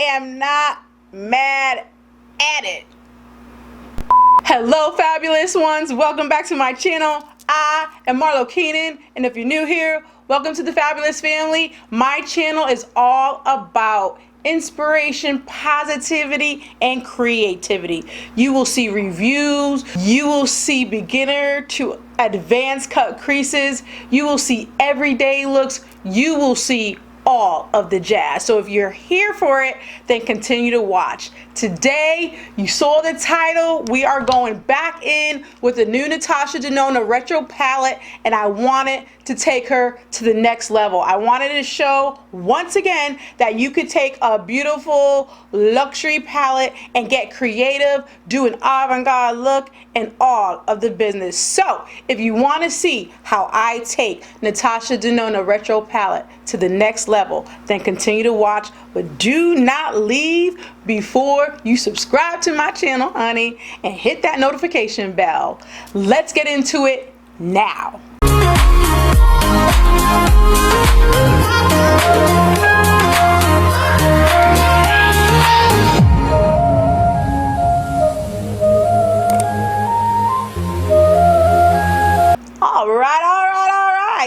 am not mad at it. Hello fabulous ones, welcome back to my channel. I am Marlo Keenan, and if you're new here, welcome to the fabulous family. My channel is all about inspiration, positivity, and creativity. You will see reviews, you will see beginner to advanced cut creases, you will see everyday looks, you will see all of the jazz. So if you're here for it, then continue to watch. Today, you saw the title, we are going back in with the new Natasha Denona Retro Palette, and I wanted to take her to the next level. I wanted to show once again that you could take a beautiful luxury palette and get creative, do an avant-garde look, and all of the business. So if you want to see how I take Natasha Denona Retro Palette to the next level, then continue to watch, but do not leave before you subscribe to my channel, honey, and hit that notification bell. Let's get into it now.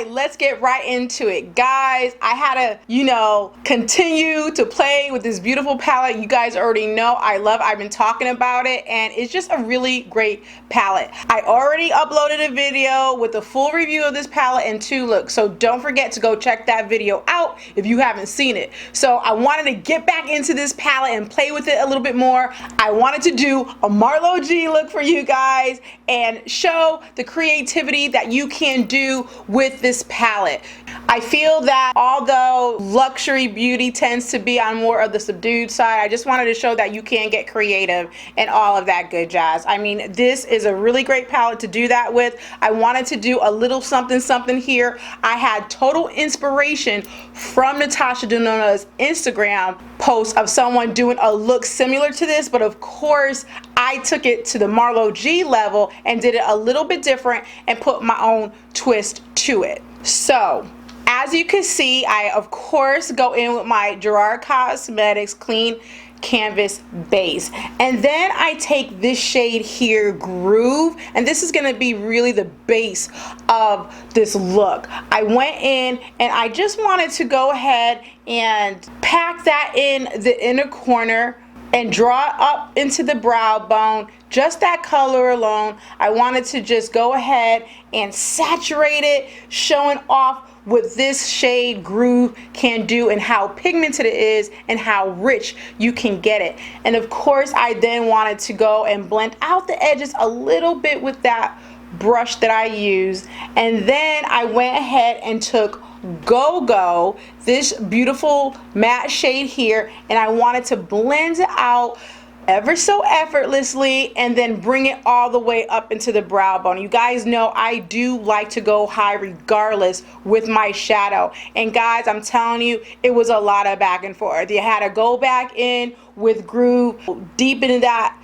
Let's get right into it, guys. I had to, continue to play with this beautiful palette. You guys already know I've been talking about it, and it's just a really great palette. I already uploaded a video with a full review of this palette and 2 looks, so don't forget to go check that video out if you haven't seen it. So I wanted to get back into this palette and play with it a little bit more. I wanted to do a Marlo G look for you guys and show the creativity that you can do with this palette. I feel that although luxury beauty tends to be on more of the subdued side, I just wanted to show that you can get creative and all of that good jazz. I mean, this is a really great palette to do that with. I wanted to do a little something here. I had total inspiration from Natasha Denona's Instagram post of someone doing a look similar to this, but of course I took it to the Marlo G level and did it a little bit different and put my own twist to it. So as you can see, I of course go in with my Gerard Cosmetics Clean Canvas base, and then I take this shade here, Groove, and this is going to be really the base of this look. I went in and I just wanted to go ahead and pack that in the inner corner and draw it up into the brow bone. Just that color alone, I wanted to just go ahead and saturate it, showing off what this shade Groove can do and how pigmented it is and how rich you can get it. And of course I then wanted to go and blend out the edges a little bit with that brush that I used, and then I went ahead and took Go Go, this beautiful matte shade here, and I wanted to blend it out ever so effortlessly and then bring it all the way up into the brow bone. You guys know I do like to go high regardless with my shadow, and guys, I'm telling you, it was a lot of back and forth. You had to go back in with Groove, deepen that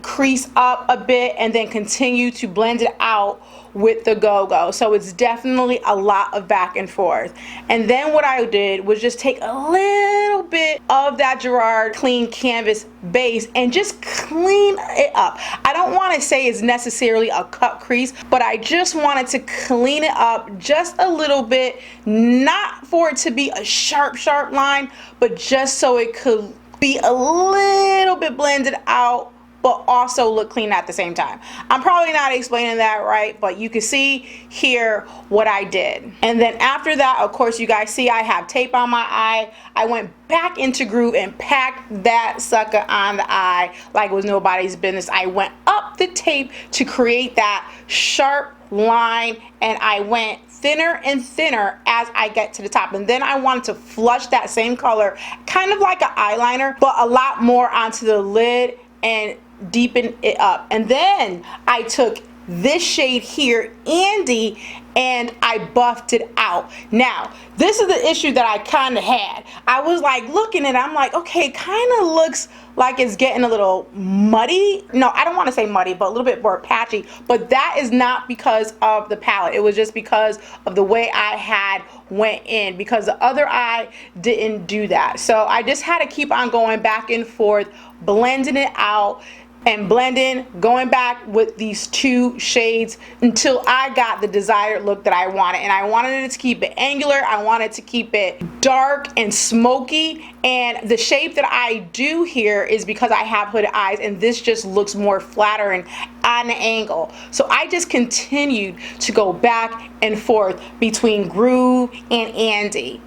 crease up a bit, and then continue to blend it out with the Go Go. So it's definitely a lot of back and forth. And then what I did was just take a little bit of that Gerard Clean Canvas base and just clean it up. I don't want to say it's necessarily a cut crease, but I just wanted to clean it up just a little bit, not for it to be a sharp line, but just so it could be a little bit blended out but also look clean at the same time. I'm probably not explaining that right, but you can see here what I did. And then after that, of course, you guys see I have tape on my eye. I went back into Groove and packed that sucker on the eye like it was nobody's business. I went up the tape to create that sharp line, and I went thinner and thinner as I get to the top. And then I wanted to flush that same color, kind of like an eyeliner, but a lot more onto the lid and deepen it up. And then I took this shade here, Andy, and I buffed it out. Now, this is the issue that I kind of had. I was like looking at it, I'm like, okay, kind of looks like it's getting a little muddy. No, I don't want to say muddy, but a little bit more patchy. But that is not because of the palette. It was just because of the way I had went in, because the other eye didn't do that. So I just had to keep on going back and forth, blending it out and blending, going back with these two shades until I got the desired look that I wanted. And I wanted it to keep it angular, I wanted to keep it dark and smoky, and the shape that I do here is because I have hooded eyes, and this just looks more flattering on an angle. So I just continued to go back and forth between Groove and Andy,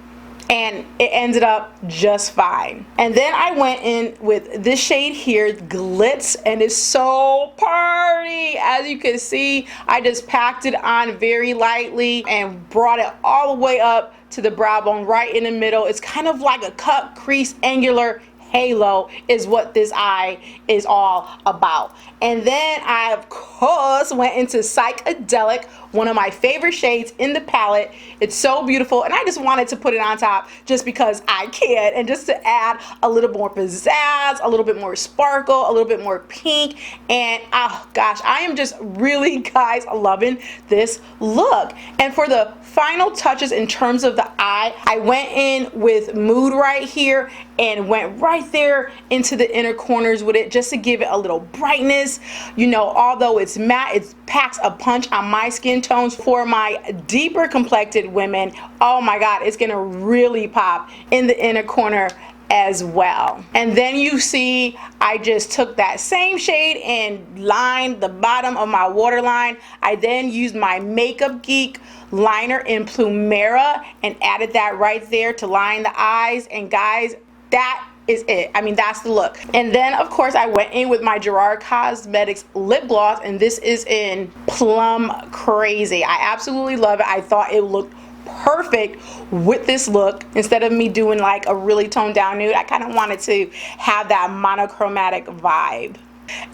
and it ended up just fine. And then I went in with this shade here, Glitz, and it's so party. As you can see, I just packed it on very lightly and brought it all the way up to the brow bone, right in the middle. It's kind of like a cut crease angular halo is what this eye is all about. And then I of course went into Psychedelic, one of my favorite shades in the palette. It's so beautiful, and I just wanted to put it on top just because I can, and just to add a little more pizzazz, a little bit more sparkle, a little bit more pink. And oh gosh, I am just really, guys, loving this look. And for the final touches in terms of the eye, I went in with Mood right here and went right there into the inner corners with it, just to give it a little brightness. You know, although it's matte, it packs a punch on my skin tones. For my deeper complected women, oh my god, it's gonna really pop in the inner corner as well. And then you see I just took that same shade and lined the bottom of my waterline. I then used my Makeup Geek liner in Plumera and added that right there to line the eyes. And guys, that is it. I mean, that's the look. And then of course I went in with my Gerard Cosmetics lip gloss, and this is in Plum Crazy. I absolutely love it. I thought it looked perfect with this look. Instead of me doing like a really toned down nude, I kind of wanted to have that monochromatic vibe.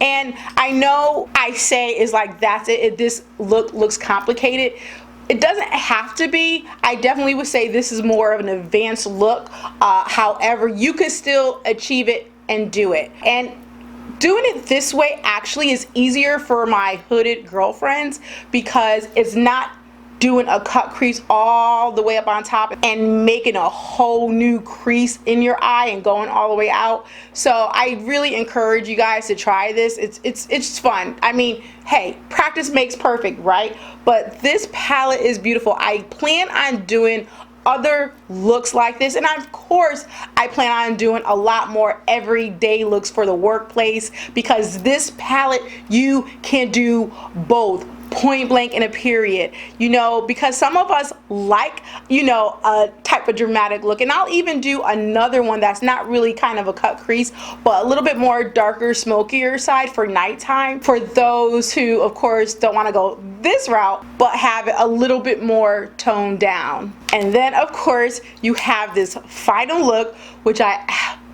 And I know I say it's like that's it, this look looks complicated. It doesn't have to be. I definitely would say this is more of an advanced look. However, you could still achieve it and do it. And doing it this way actually is easier for my hooded girlfriends, because it's not doing a cut crease all the way up on top and making a whole new crease in your eye and going all the way out. So I really encourage you guys to try this. It's fun. I mean, hey, practice makes perfect, right? But this palette is beautiful. I plan on doing other looks like this, and of course I plan on doing a lot more everyday looks for the workplace, because this palette, you can do both, point blank and a period, you know, because some of us like, you know, a type of dramatic look. And I'll even do another one that's not really kind of a cut crease, but a little bit more darker, smokier side for nighttime, for those who of course don't want to go this route but have it a little bit more toned down. And then of course you have this final look, which I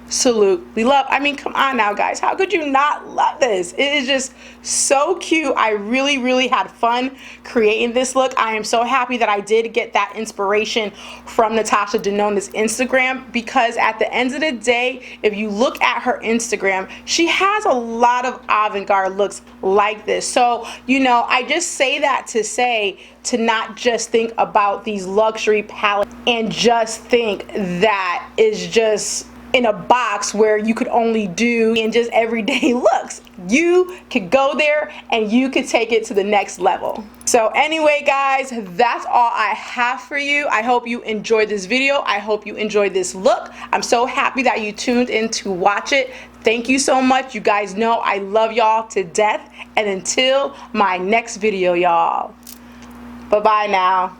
absolutely love. I mean, come on now guys, how could you not love this? It is just so cute. I really had fun creating this look. I am so happy that I did get that inspiration from Natasha Denona's Instagram, because at the end of the day, if you look at her Instagram, she has a lot of avant-garde looks like this. So, you know, I just say that to say to not just think about these luxury palettes and just think that is just in a box where you could only do in just everyday looks. You could go there and you could take it to the next level. So anyway guys, that's all I have for you. I hope you enjoyed this video. I hope you enjoyed this look. I'm so happy that you tuned in to watch it. Thank you so much. You guys know I love y'all to death. And until my next video, y'all, bye bye now.